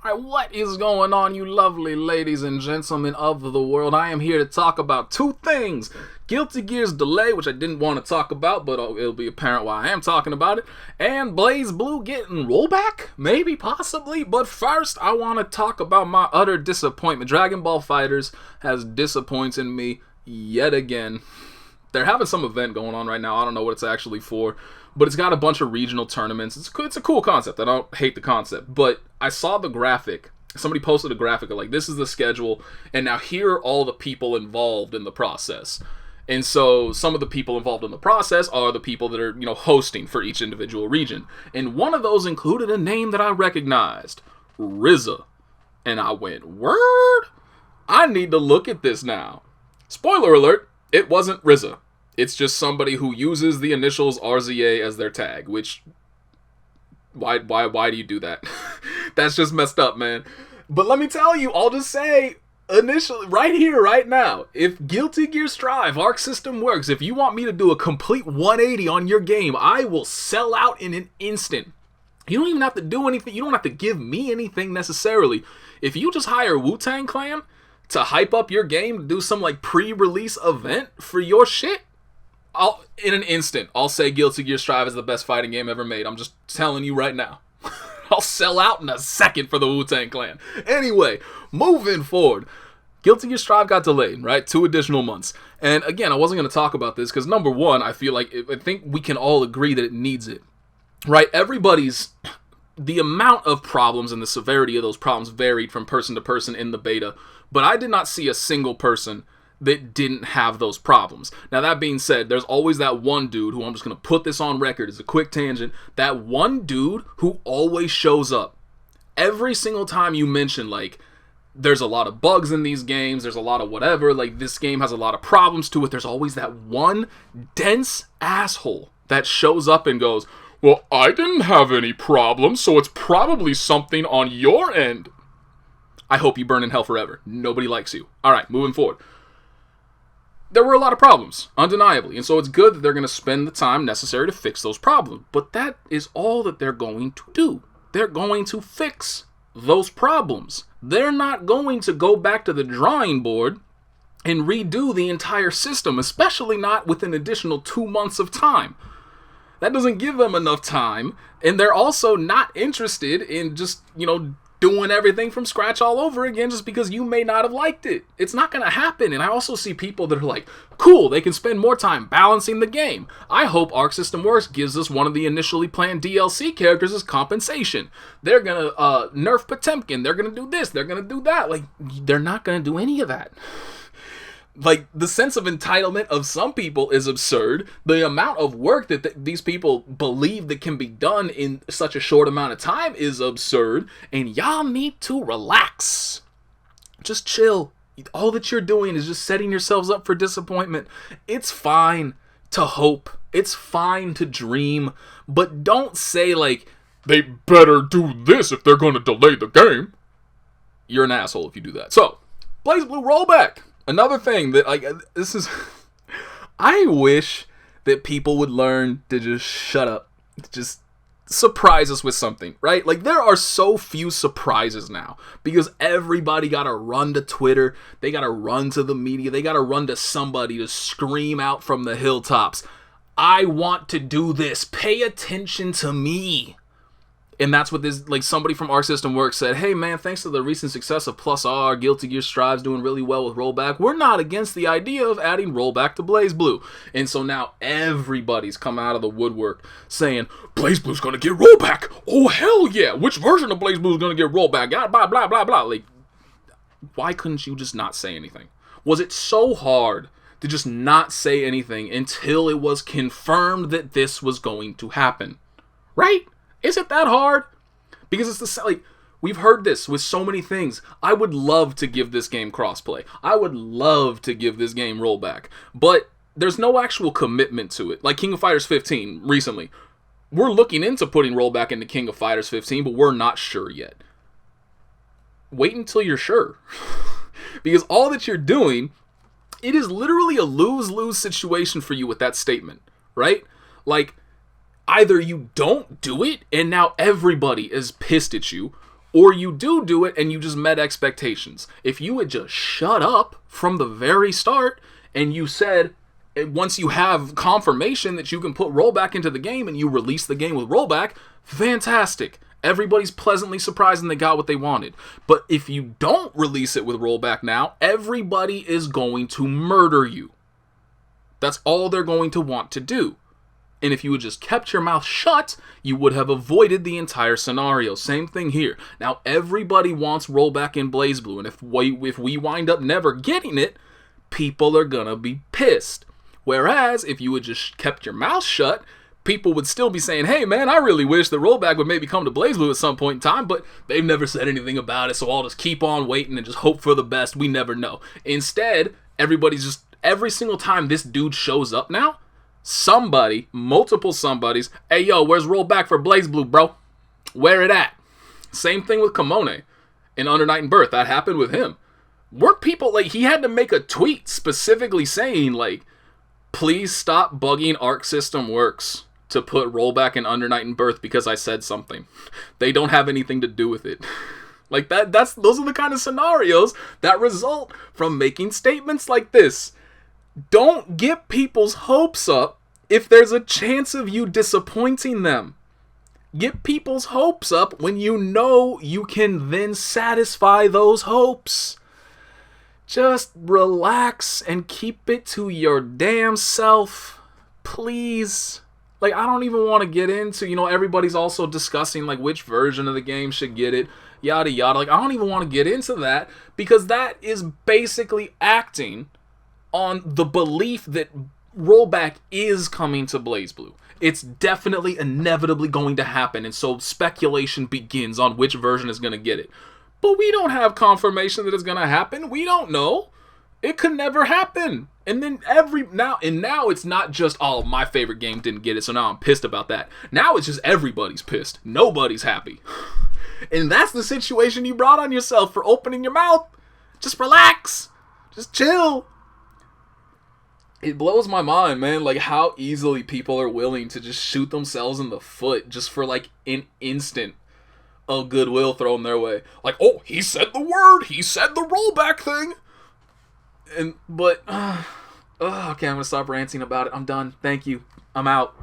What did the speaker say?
Alright, what is going on, you lovely ladies and gentlemen of the world? I am here to talk about two things. Guilty Gear's delay, which I didn't want to talk about, but it'll be apparent why I am talking about it. And Blazblue getting rollback? Maybe, possibly. But first, I want to talk about my utter disappointment. Dragon Ball FighterZ has disappointed me yet again. They're having some event going on right now. I don't know what it's actually for, but it's got a bunch of regional tournaments. It's a cool concept. I don't hate the concept, but I saw the graphic. Somebody posted a graphic of like, this is the schedule, and now here are all the people involved in the process. And so some of the people involved in the process are the people that are, hosting for each individual region. And one of those included a name that I recognized, RZA. And I went, word? I need to look at this now. Spoiler alert, it wasn't RZA. It's just somebody who uses the initials RZA as their tag, which, why do you do that? That's just messed up, man. But let me tell you, I'll just say, initially, right here, right now, if Guilty Gear Strive Arc System works, if you want me to do a complete 180 on your game, I will sell out in an instant. You don't even have to do anything. You don't have to give me anything necessarily. If you just hire Wu-Tang Clan to hype up your game, to do some like pre-release event for your shit, in an instant, I'll say Guilty Gear Strive is the best fighting game ever made. I'm just telling you right now. I'll sell out in a second for the Wu-Tang Clan. Anyway, moving forward. Guilty Gear Strive got delayed, right? 2 additional months. And again, I wasn't going to talk about this because number one, I think we can all agree that it needs it. Right? The amount of problems and the severity of those problems varied from person to person in the beta. But I did not see a single person that didn't have those problems. Now, that being said, there's always that one dude who I'm just going to put this on record as a quick tangent. That one dude who always shows up. Every single time you mention, like, there's a lot of bugs in these games, there's a lot of whatever, like, this game has a lot of problems to it, there's always that one dense asshole that shows up and goes, well, I didn't have any problems, so it's probably something on your end. I hope you burn in hell forever. Nobody likes you. Alright, moving forward. There were a lot of problems, undeniably, and so it's good that they're going to spend the time necessary to fix those problems. But that is all that they're going to do. They're going to fix those problems. They're not going to go back to the drawing board and redo the entire system, especially not with an additional 2 months of time. That doesn't give them enough time, and they're also not interested in just, doing everything from scratch all over again just because you may not have liked it. It's not going to happen. And I also see people that are like, cool, they can spend more time balancing the game. I hope Arc System Works gives us one of the initially planned DLC characters as compensation. They're going to nerf Potemkin. They're going to do this. They're going to do that. Like, they're not going to do any of that. Like, the sense of entitlement of some people is absurd. The amount of work that these people believe that can be done in such a short amount of time is absurd. And y'all need to relax. Just chill. All that you're doing is just setting yourselves up for disappointment. It's fine to hope. It's fine to dream. But don't say, like, they better do this if they're going to delay the game. You're an asshole if you do that. So, Blazblue rollback. Another thing that, I wish that people would learn to just shut up. Just surprise us with something, right? Like, there are so few surprises now because everybody got to run to Twitter. They got to run to the media. They got to run to somebody to scream out from the hilltops, I want to do this. Pay attention to me. And that's what this, like, somebody from Arc System Works said, hey man, thanks to the recent success of Plus R, Guilty Gear Strive's doing really well with rollback. We're not against the idea of adding rollback to Blazblue. And so now everybody's come out of the woodwork saying, Blazblue's gonna get rollback. Oh hell yeah. Which version of Blazblue is gonna get rollback? Blah, blah, blah, blah. Like, why couldn't you just not say anything? Was it so hard to just not say anything until it was confirmed that this was going to happen? Right? Is it that hard? Because it's we've heard this with so many things. I would love to give this game crossplay. I would love to give this game rollback. But there's no actual commitment to it. Like King of Fighters 15 recently. We're looking into putting rollback into King of Fighters 15, but we're not sure yet. Wait until you're sure. Because all that you're doing, it is literally a lose-lose situation for you with that statement. Right? Like, either you don't do it, and now everybody is pissed at you, or you do it and you just met expectations. If you had just shut up from the very start and you said, once you have confirmation that you can put rollback into the game and you release the game with rollback, fantastic. Everybody's pleasantly surprised and they got what they wanted. But if you don't release it with rollback now, everybody is going to murder you. That's all they're going to want to do. And if you had just kept your mouth shut, you would have avoided the entire scenario. Same thing here. Now, everybody wants rollback in Blazblue, and if we wind up never getting it, people are gonna be pissed. Whereas, if you had just kept your mouth shut, people would still be saying, hey man, I really wish the rollback would maybe come to Blazblue at some point in time, but they've never said anything about it, so I'll just keep on waiting and just hope for the best. We never know. Instead, everybody's just, every single time this dude shows up now, somebody, multiple somebodies, hey yo, where's rollback for Blazblue, bro? Where it at? Same thing with Kamone in Under Night and Birth. That happened with him. Weren't people, like, he had to make a tweet specifically saying, like, please stop bugging Arc System Works to put rollback in Under Night and Birth because I said something. They don't have anything to do with it. Like, those are the kind of scenarios that result from making statements like this. Don't get people's hopes up if there's a chance of you disappointing them. Get people's hopes up when you know you can then satisfy those hopes. Just relax and keep it to your damn self, please. Like, I don't even want to get into, everybody's also discussing, like, which version of the game should get it, yada yada. Like, I don't even want to get into that because that is basically acting on the belief that rollback is coming to Blazblue. It's definitely, inevitably going to happen, and so speculation begins on which version is going to get it. But we don't have confirmation that it's going to happen. We don't know. It could never happen. And then now it's not just, oh, my favorite game didn't get it, so now I'm pissed about that. Now it's just everybody's pissed. Nobody's happy. And that's the situation you brought on yourself for opening your mouth. Just relax. Just chill. It blows my mind, man, like how easily people are willing to just shoot themselves in the foot just for like an instant of goodwill thrown their way. Like, oh, he said the word, he said the rollback thing. Okay, I'm gonna stop ranting about it. I'm done. Thank you. I'm out.